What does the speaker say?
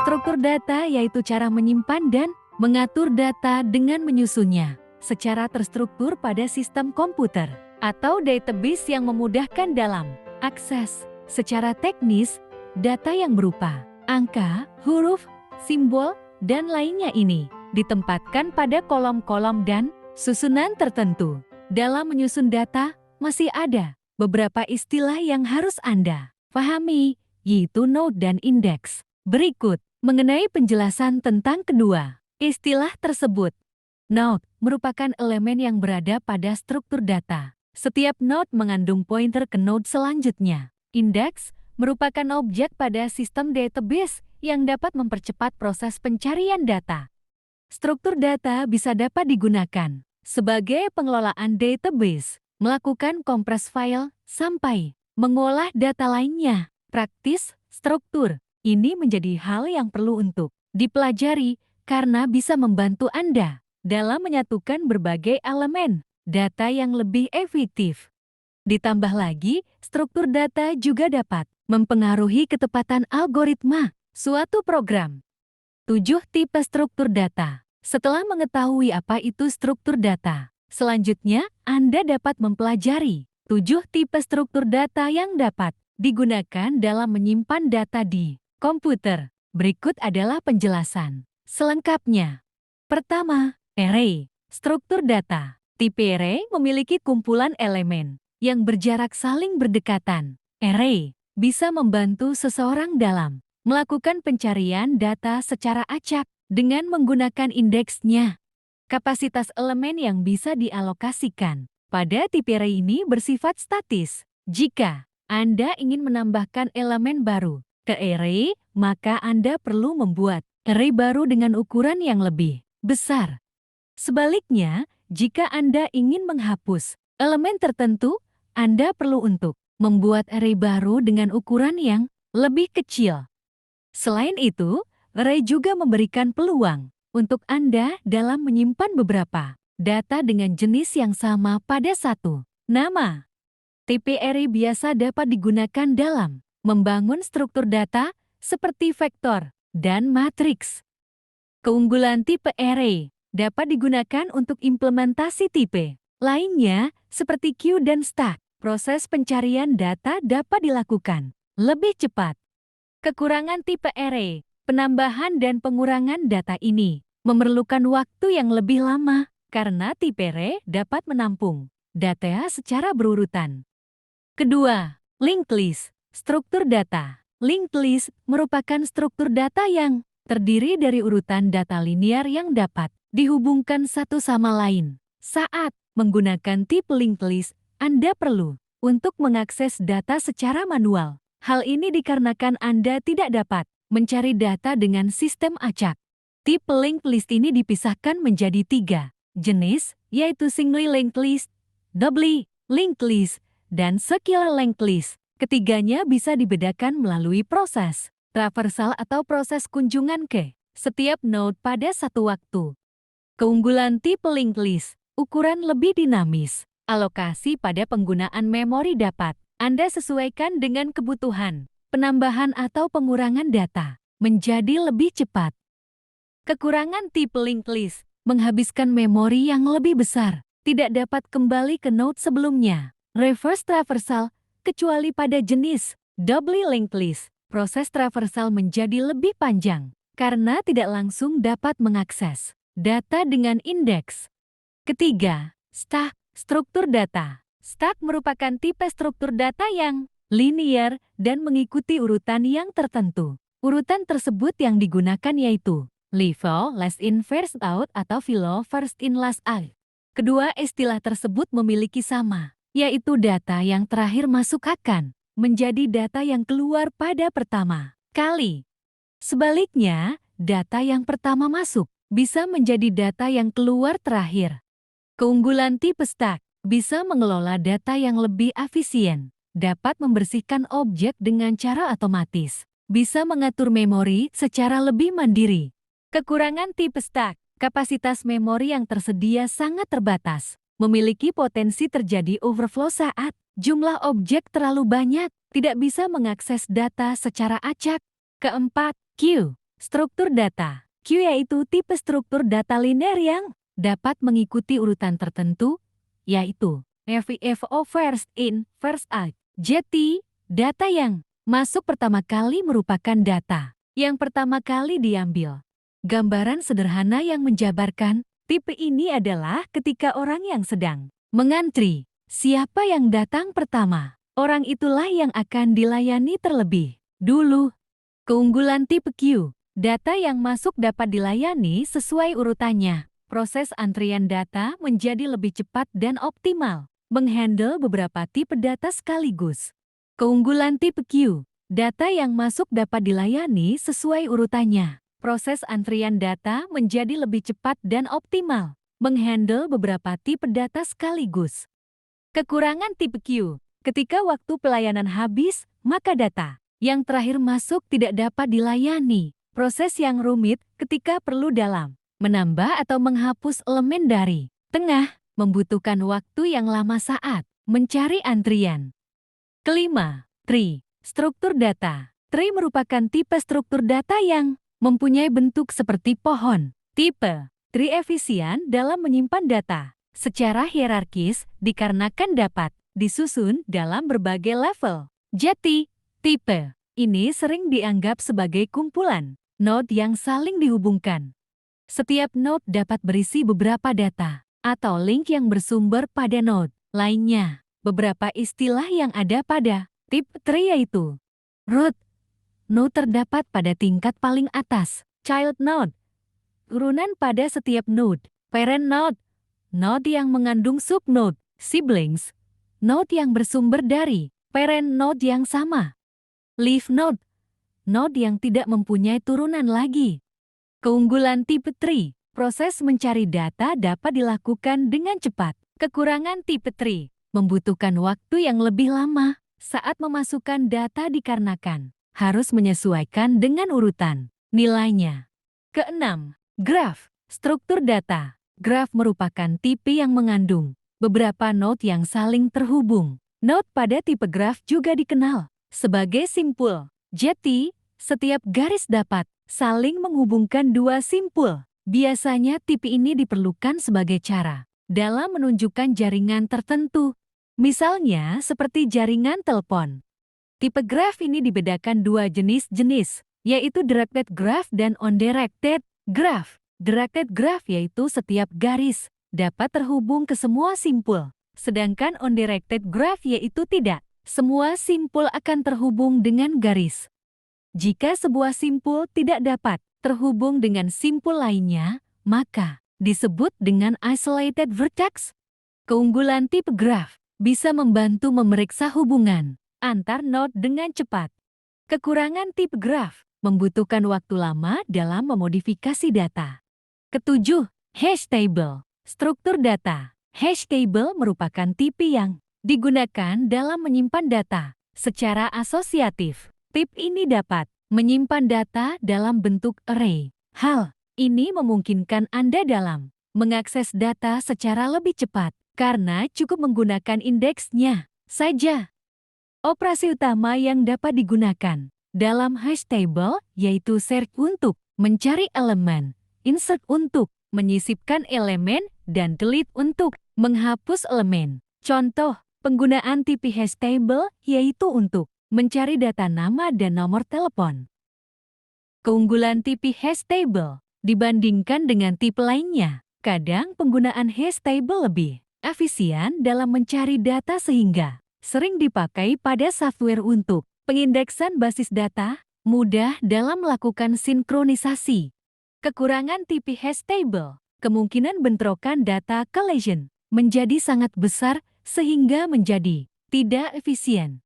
Struktur data yaitu cara menyimpan dan mengatur data dengan menyusunnya secara terstruktur pada sistem komputer atau database yang memudahkan dalam akses. Secara teknis, data yang berupa angka, huruf, simbol, dan lainnya ini ditempatkan pada kolom-kolom dan susunan tertentu. Dalam menyusun data, masih ada beberapa istilah yang harus Anda pahami, yaitu node dan indeks. Berikut mengenai penjelasan tentang kedua istilah tersebut. Node merupakan elemen yang berada pada struktur data. Setiap node mengandung pointer ke node selanjutnya. Indeks merupakan objek pada sistem database yang dapat mempercepat proses pencarian data. Struktur data bisa dapat digunakan sebagai pengelolaan database, melakukan kompres file, sampai mengolah data lainnya. Praktis, struktur ini menjadi hal yang perlu untuk dipelajari karena bisa membantu Anda dalam menyatukan berbagai elemen data yang lebih efektif. Ditambah lagi, struktur data juga dapat mempengaruhi ketepatan algoritma suatu program. 7 tipe struktur data. Setelah mengetahui apa itu struktur data, selanjutnya Anda dapat mempelajari 7 tipe struktur data yang dapat digunakan dalam menyimpan data di komputer. Berikut adalah penjelasan selengkapnya. Pertama, array. Struktur data. Tipe array memiliki kumpulan elemen yang berjarak saling berdekatan. Array bisa membantu seseorang dalam melakukan pencarian data secara acak dengan menggunakan indeksnya. Kapasitas elemen yang bisa dialokasikan pada tipe array ini bersifat statis. Jika Anda ingin menambahkan elemen baru ke array, maka Anda perlu membuat array baru dengan ukuran yang lebih besar. Sebaliknya, jika Anda ingin menghapus elemen tertentu, Anda perlu untuk membuat array baru dengan ukuran yang lebih kecil. Selain itu, array juga memberikan peluang untuk Anda dalam menyimpan beberapa data dengan jenis yang sama pada satu nama. Tipe array biasa dapat digunakan dalam membangun struktur data seperti vektor dan matriks. Keunggulan tipe array dapat digunakan untuk implementasi tipe lainnya seperti queue dan stack. Proses pencarian data dapat dilakukan lebih cepat. Kekurangan tipe array, penambahan dan pengurangan data ini memerlukan waktu yang lebih lama karena tipe array dapat menampung data secara berurutan. Kedua, linked list. Struktur data. Linked list merupakan struktur data yang terdiri dari urutan data linear yang dapat dihubungkan satu sama lain. Saat menggunakan tipe linked list, Anda perlu untuk mengakses data secara manual. Hal ini dikarenakan Anda tidak dapat mencari data dengan sistem acak. Tipe linked list ini dipisahkan menjadi 3 jenis, yaitu singly linked list, doubly linked list, dan circular linked list. Ketiganya bisa dibedakan melalui proses traversal atau proses kunjungan ke setiap node pada satu waktu. Keunggulan tipe linked list, ukuran lebih dinamis. Alokasi pada penggunaan memori dapat Anda sesuaikan dengan kebutuhan. Penambahan atau pengurangan data menjadi lebih cepat. Kekurangan tipe linked list menghabiskan memori yang lebih besar, tidak dapat kembali ke node sebelumnya. Reverse traversal, kecuali pada jenis doubly linked list, proses traversal menjadi lebih panjang karena tidak langsung dapat mengakses data dengan indeks. Ketiga, stack. Struktur data. Stack merupakan tipe struktur data yang linear dan mengikuti urutan yang tertentu. Urutan tersebut yang digunakan yaitu FIFO last in first out atau FILO first in last out. Kedua istilah tersebut memiliki sama, yaitu data yang terakhir masuk akan menjadi data yang keluar pada pertama kali. Sebaliknya, data yang pertama masuk bisa menjadi data yang keluar terakhir. Keunggulan tipe stack bisa mengelola data yang lebih efisien, dapat membersihkan objek dengan cara otomatis, bisa mengatur memori secara lebih mandiri. Kekurangan tipe stack, kapasitas memori yang tersedia sangat terbatas, memiliki potensi terjadi overflow saat jumlah objek terlalu banyak, tidak bisa mengakses data secara acak. Keempat, queue. Struktur data. Queue yaitu tipe struktur data linear yang dapat mengikuti urutan tertentu, yaitu FIFO first in, first out. JT, data yang masuk pertama kali merupakan data yang pertama kali diambil. Gambaran sederhana yang menjabarkan tipe ini adalah ketika orang yang sedang mengantri. Siapa yang datang pertama, orang itulah yang akan dilayani terlebih dulu. Keunggulan tipe Q. Data yang masuk dapat dilayani sesuai urutannya. Proses antrian data menjadi lebih cepat dan optimal, menghandle beberapa tipe data sekaligus. Keunggulan tipe Q. Data yang masuk dapat dilayani sesuai urutannya. Proses antrian data menjadi lebih cepat dan optimal, menghandle beberapa tipe data sekaligus. Kekurangan tipe Q. Ketika waktu pelayanan habis, maka data yang terakhir masuk tidak dapat dilayani. Proses yang rumit ketika perlu dalam menambah atau menghapus elemen dari tengah, membutuhkan waktu yang lama saat mencari antrian. Kelima, tree. Struktur data. Tree merupakan tipe struktur data yang mempunyai bentuk seperti pohon. Tipe tree efisien dalam menyimpan data secara hierarkis dikarenakan dapat disusun dalam berbagai level. Jadi, tipe ini sering dianggap sebagai kumpulan node yang saling dihubungkan. Setiap node dapat berisi beberapa data atau link yang bersumber pada node lainnya. Beberapa istilah yang ada pada tipe tree yaitu root, node terdapat pada tingkat paling atas, child node, turunan pada setiap node, parent node, node yang mengandung subnode, siblings, node yang bersumber dari parent node yang sama, leaf node, node yang tidak mempunyai turunan lagi. Keunggulan tipe tree, proses mencari data dapat dilakukan dengan cepat. Kekurangan tipe tree, membutuhkan waktu yang lebih lama saat memasukkan data dikarenakan harus menyesuaikan dengan urutan nilainya. Keenam, graph, struktur data. Graph merupakan tipe yang mengandung beberapa node yang saling terhubung. Node pada tipe graph juga dikenal sebagai simpul. Jadi, setiap garis dapat saling menghubungkan dua simpul. Biasanya tipe ini diperlukan sebagai cara dalam menunjukkan jaringan tertentu. Misalnya seperti jaringan telepon. Tipe graph ini dibedakan dua jenis-jenis, yaitu directed graph dan undirected graph. Directed graph yaitu setiap garis dapat terhubung ke semua simpul, sedangkan undirected graph yaitu tidak. Semua simpul akan terhubung dengan garis. Jika sebuah simpul tidak dapat terhubung dengan simpul lainnya, maka disebut dengan isolated vertex. Keunggulan tipe graph bisa membantu memeriksa hubungan antar node dengan cepat. Kekurangan tipe graph membutuhkan waktu lama dalam memodifikasi data. Ketujuh, hash table. Struktur data. Hash table merupakan tipe yang digunakan dalam menyimpan data secara asosiatif. Tipe ini dapat menyimpan data dalam bentuk array. Hal ini memungkinkan Anda dalam mengakses data secara lebih cepat karena cukup menggunakan indeksnya saja. Operasi utama yang dapat digunakan dalam hash table yaitu search untuk mencari elemen, insert untuk menyisipkan elemen, dan delete untuk menghapus elemen. Contoh penggunaan tipe hash table yaitu untuk mencari data nama dan nomor telepon. Keunggulan tipe hash table dibandingkan dengan tipe lainnya. Kadang penggunaan hash table lebih efisien dalam mencari data sehingga sering dipakai pada software untuk pengindeksan basis data, mudah dalam melakukan sinkronisasi. Kekurangan tipe hash table, kemungkinan bentrokan data collision menjadi sangat besar sehingga menjadi tidak efisien.